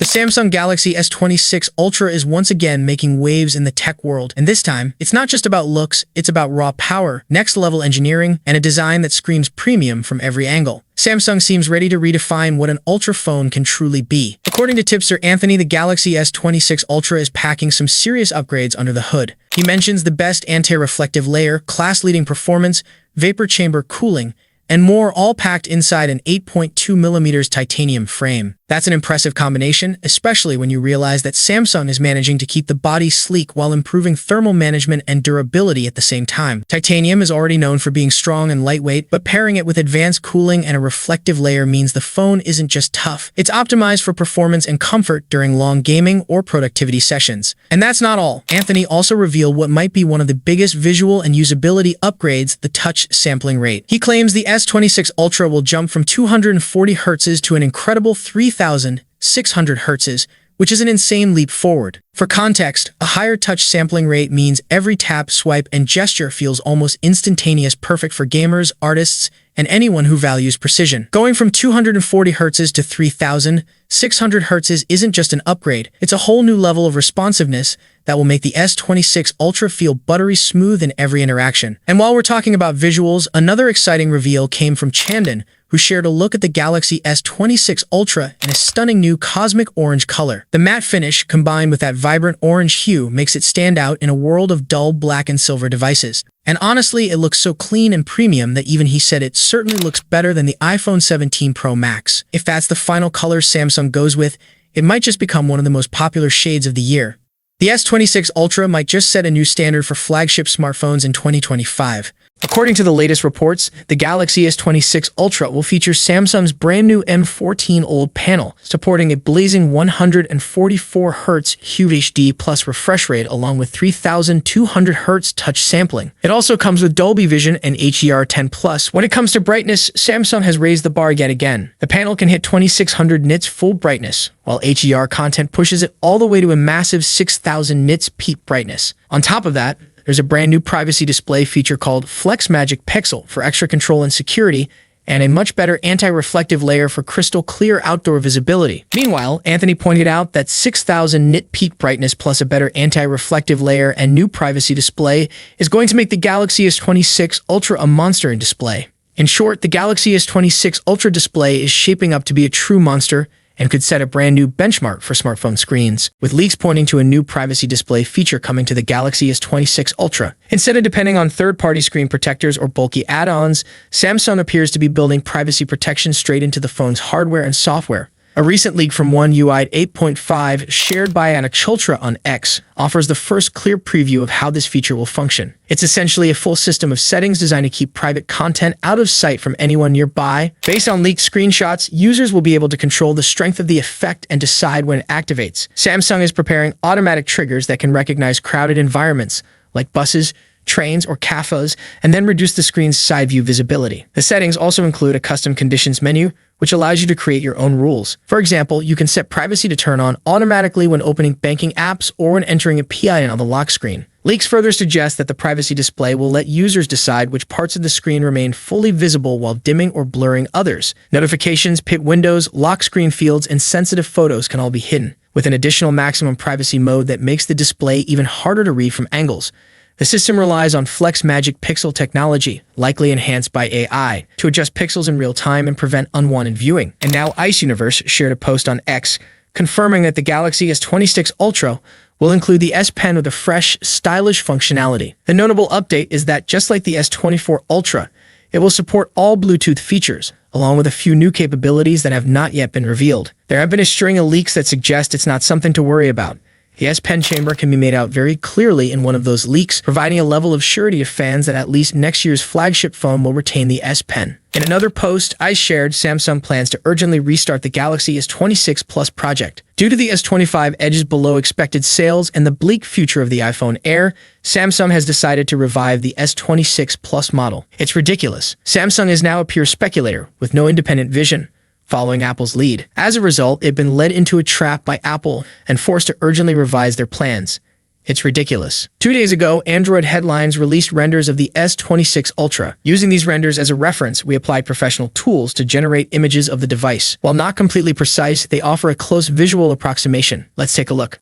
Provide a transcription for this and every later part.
The Samsung Galaxy S26 Ultra is once again making waves in the tech world, and this time, it's not just about looks, it's about raw power, next-level engineering, and a design that screams premium from every angle. Samsung seems ready to redefine what an Ultra phone can truly be. According to tipster Anthony, the Galaxy S26 Ultra is packing some serious upgrades under the hood. He mentions the best anti-reflective layer, class-leading performance, vapor chamber cooling, and more, all packed inside an 8.2mm titanium frame. That's an impressive combination, especially when you realize that Samsung is managing to keep the body sleek while improving thermal management and durability at the same time. Titanium is already known for being strong and lightweight, but pairing it with advanced cooling and a reflective layer means the phone isn't just tough. It's optimized for performance and comfort during long gaming or productivity sessions. And that's not all. Anthony also revealed what might be one of the biggest visual and usability upgrades, the touch sampling rate. He claims the S26 Ultra will jump from 240 Hz to an incredible 3,600 Hz, which is an insane leap forward. For context, a higher touch sampling rate means every tap, swipe, and gesture feels almost instantaneous, perfect for gamers, artists, and anyone who values precision. Going from 240 Hz to 3,600 Hz isn't just an upgrade, it's a whole new level of responsiveness that will make the S26 Ultra feel buttery smooth in every interaction. And while we're talking about visuals, another exciting reveal came from Chandan, who shared a look at the Galaxy S26 Ultra in a stunning new cosmic orange color. The matte finish, combined with that vibrant orange hue, makes it stand out in a world of dull black and silver devices. And honestly, it looks so clean and premium that even he said it certainly looks better than the iPhone 17 Pro Max. If that's the final color Samsung goes with, it might just become one of the most popular shades of the year. The S26 Ultra might just set a new standard for flagship smartphones in 2025. According to the latest reports, the Galaxy S26 Ultra will feature Samsung's brand new M14 OLED panel, supporting a blazing 144 Hz HD Plus refresh rate along with 3,200 Hz touch sampling. It also comes with Dolby Vision and HDR10 Plus. When it comes to brightness, Samsung has raised the bar yet again. The panel can hit 2600 nits full brightness, while HDR content pushes it all the way to a massive 6000 nits peak brightness. On top of that, there's a brand new privacy display feature called FlexMagic Pixel for extra control and security, and a much better anti-reflective layer for crystal clear outdoor visibility. Meanwhile, Anthony pointed out that 6000 nit peak brightness plus a better anti-reflective layer and new privacy display is going to make the Galaxy S26 Ultra a monster in display. In short, the Galaxy S26 Ultra display is shaping up to be a true monster and could set a brand new benchmark for smartphone screens, with leaks pointing to a new privacy display feature coming to the Galaxy S26 Ultra. Instead of depending on third-party screen protectors or bulky add-ons, Samsung appears to be building privacy protection straight into the phone's hardware and software. A recent leak from One UI 8.5, shared by Anachultra on X, offers the first clear preview of how this feature will function. It's essentially a full system of settings designed to keep private content out of sight from anyone nearby. Based on leaked screenshots, users will be able to control the strength of the effect and decide when it activates. Samsung is preparing automatic triggers that can recognize crowded environments, like buses, trains, or cafes, and then reduce the screen's side view visibility. The settings also include a custom conditions menu, which allows you to create your own rules. For example, you can set privacy to turn on automatically when opening banking apps or when entering a PIN on the lock screen. Leaks further suggest that the privacy display will let users decide which parts of the screen remain fully visible while dimming or blurring others. Notifications, pit windows, lock screen fields, and sensitive photos can all be hidden, with an additional maximum privacy mode that makes the display even harder to read from angles. The system relies on FlexMagic Pixel technology, likely enhanced by AI, to adjust pixels in real time and prevent unwanted viewing. And now Ice Universe shared a post on X, confirming that the Galaxy S26 Ultra will include the S Pen with a fresh, stylish functionality. The notable update is that just like the S24 Ultra, it will support all Bluetooth features, along with a few new capabilities that have not yet been revealed. There have been a string of leaks that suggest it's not something to worry about. The S Pen chamber can be made out very clearly in one of those leaks, providing a level of surety to fans that at least next year's flagship phone will retain the S Pen. In another post I shared, Samsung plans to urgently restart the Galaxy S26 Plus project. Due to the S25 edges below expected sales and the bleak future of the iPhone Air, Samsung has decided to revive the S26 Plus model. It's ridiculous. Samsung is now a pure speculator with no independent vision, following Apple's lead. As a result, they've been led into a trap by Apple and forced to urgently revise their plans. It's ridiculous. 2 days ago, Android headlines released renders of the S26 Ultra. Using these renders as a reference, we applied professional tools to generate images of the device. While not completely precise, they offer a close visual approximation. Let's take a look.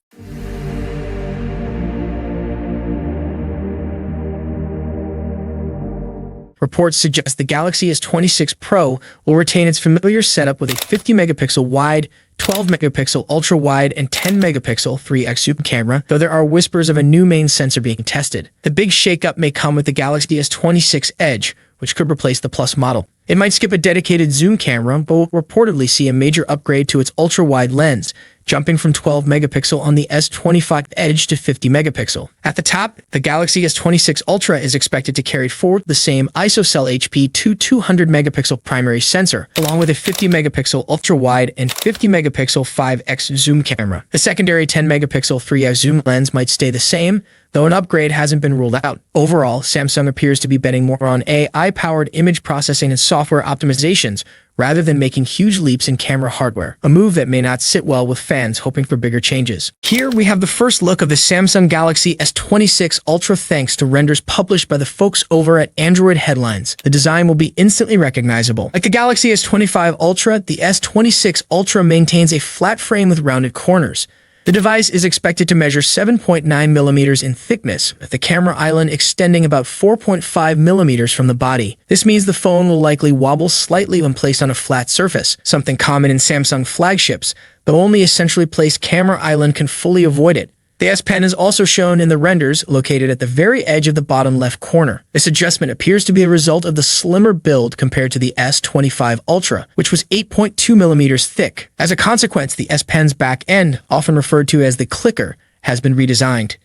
Reports suggest the Galaxy S26 Pro will retain its familiar setup with a 50-megapixel wide, 12-megapixel ultra-wide, and 10-megapixel 3x zoom camera, though there are whispers of a new main sensor being tested. The big shakeup may come with the Galaxy S26 Edge, which could replace the Plus model. It might skip a dedicated zoom camera, but will reportedly see a major upgrade to its ultra-wide lens, jumping from 12-megapixel on the S25 Edge to 50-megapixel. At the top, the Galaxy S26 Ultra is expected to carry forward the same ISOCELL HP 200-megapixel primary sensor, along with a 50-megapixel ultra-wide and 50-megapixel 5x zoom camera. The secondary 10-megapixel 3x zoom lens might stay the same, though an upgrade hasn't been ruled out. Overall, Samsung appears to be betting more on AI-powered image processing and software optimizations rather than making huge leaps in camera hardware, a move that may not sit well with fans hoping for bigger changes. Here we have the first look of the Samsung Galaxy S26 Ultra thanks to renders published by the folks over at Android Headlines. The design will be instantly recognizable. Like the Galaxy S25 Ultra, the S26 Ultra maintains a flat frame with rounded corners. The device is expected to measure 7.9 millimeters in thickness, with the camera island extending about 4.5 millimeters from the body. This means the phone will likely wobble slightly when placed on a flat surface, something common in Samsung flagships, though only a centrally placed camera island can fully avoid it. The S Pen is also shown in the renders, located at the very edge of the bottom left corner. This adjustment appears to be a result of the slimmer build compared to the S25 Ultra, which was 8.2 millimeters thick. As a consequence, the S Pen's back end, often referred to as the clicker, has been redesigned.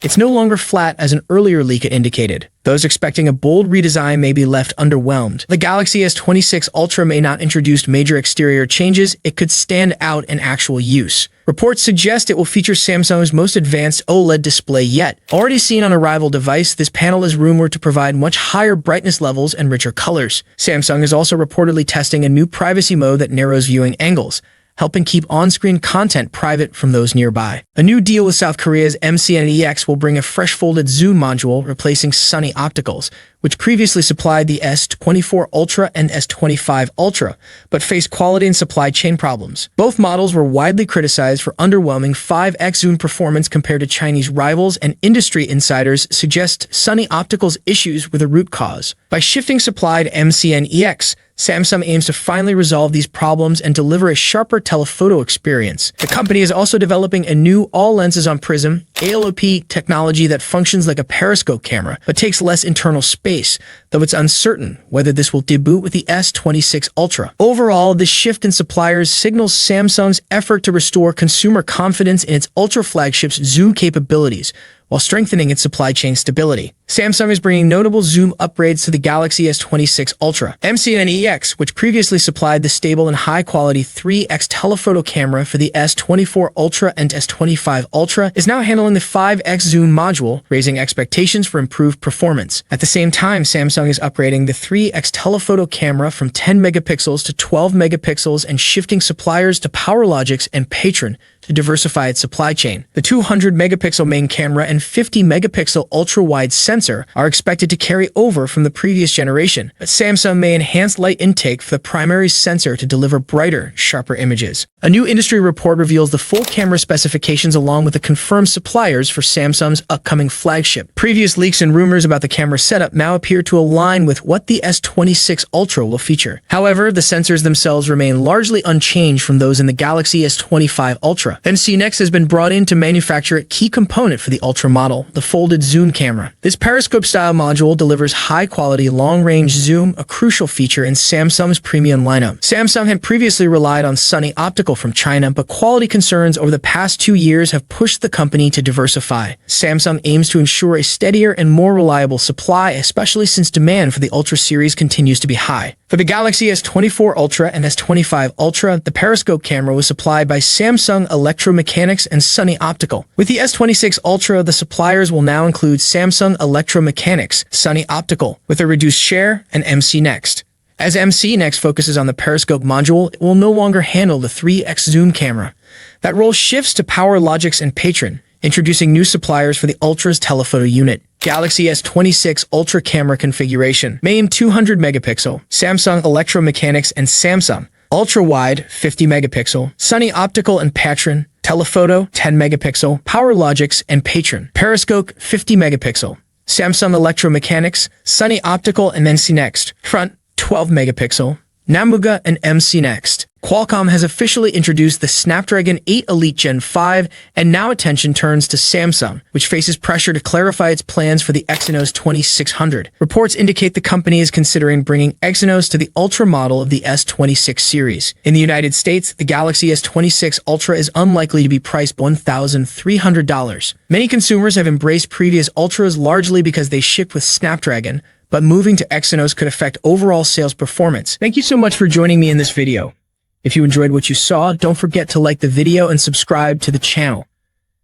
It's no longer flat as an earlier leak indicated. Those expecting a bold redesign may be left underwhelmed. The Galaxy S26 Ultra may not introduce major exterior changes, it could stand out in actual use. Reports suggest it will feature Samsung's most advanced OLED display yet. Already seen on a rival device, this panel is rumored to provide much higher brightness levels and richer colors. Samsung is also reportedly testing a new privacy mode that narrows viewing angles, helping keep on-screen content private from those nearby. A new deal with South Korea's MCNEX will bring a fresh folded zoom module replacing Sunny Opticals, which previously supplied the S24 Ultra and S25 Ultra, but faced quality and supply chain problems. Both models were widely criticized for underwhelming 5x zoom performance compared to Chinese rivals, and industry insiders suggest Sunny Opticals' issues were the root cause. By shifting supply to MCNEX, Samsung aims to finally resolve these problems and deliver a sharper telephoto experience. The company is also developing a new all-lenses-on-prism ALOP technology that functions like a periscope camera, but takes less internal space, though it's uncertain whether this will debut with the S26 Ultra. Overall, this shift in suppliers signals Samsung's effort to restore consumer confidence in its Ultra flagship's zoom capabilities, while strengthening its supply chain stability. Samsung is bringing notable zoom upgrades to the Galaxy S26 Ultra. MCNEX, which previously supplied the stable and high-quality 3x telephoto camera for the S24 Ultra and S25 Ultra, is now handling the 5x zoom module, raising expectations for improved performance. At the same time, Samsung is upgrading the 3x telephoto camera from 10 megapixels to 12 megapixels and shifting suppliers to PowerLogix and Patron to diversify its supply chain. The 200-megapixel main camera and 50-megapixel ultra-wide sensor are expected to carry over from the previous generation, but Samsung may enhance light intake for the primary sensor to deliver brighter, sharper images. A new industry report reveals the full camera specifications along with the confirmed suppliers for Samsung's upcoming flagship. Previous leaks and rumors about the camera setup now appear to align with what the S26 Ultra will feature. However, the sensors themselves remain largely unchanged from those in the Galaxy S25 Ultra. MCNEX has been brought in to manufacture a key component for the Ultra model, the folded zoom camera. This periscope-style module delivers high-quality long-range zoom, a crucial feature in Samsung's premium lineup. Samsung had previously relied on Sunny Optical from China, but quality concerns over the past 2 years have pushed the company to diversify. Samsung aims to ensure a steadier and more reliable supply, especially since demand for the Ultra series continues to be high. For the Galaxy S24 Ultra and S25 Ultra, the periscope camera was supplied by Samsung Electromechanics and Sunny Optical. With the S26 Ultra, the suppliers will now include Samsung Electromechanics, Sunny Optical, with a reduced share, and MCNext. As MCNext focuses on the periscope module, it will no longer handle the 3x zoom camera. That role shifts to PowerLogix and Patron, introducing new suppliers for the Ultra's telephoto unit. Galaxy S26 Ultra camera configuration. MAME 200 megapixel. Samsung Electromechanics and Samsung. Ultra wide 50 megapixel. Sunny Optical and Patron. Telephoto 10 megapixel. PowerLogix and Patron. Periscope 50 megapixel. Samsung Electromechanics, Sunny Optical and NC Next. Front 12 megapixel. Namuga and MC Next. Qualcomm has officially introduced the Snapdragon 8 Elite Gen 5, and now attention turns to Samsung, which faces pressure to clarify its plans for the Exynos 2600. Reports indicate the company is considering bringing Exynos to the Ultra model of the S26 series. In the United States, the Galaxy S26 Ultra is unlikely to be priced $1,300. Many consumers have embraced previous Ultras largely because they ship with Snapdragon, but moving to Exynos could affect overall sales performance. Thank you so much for joining me in this video. If you enjoyed what you saw, don't forget to like the video and subscribe to the channel.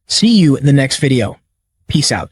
See you in the next video. Peace out.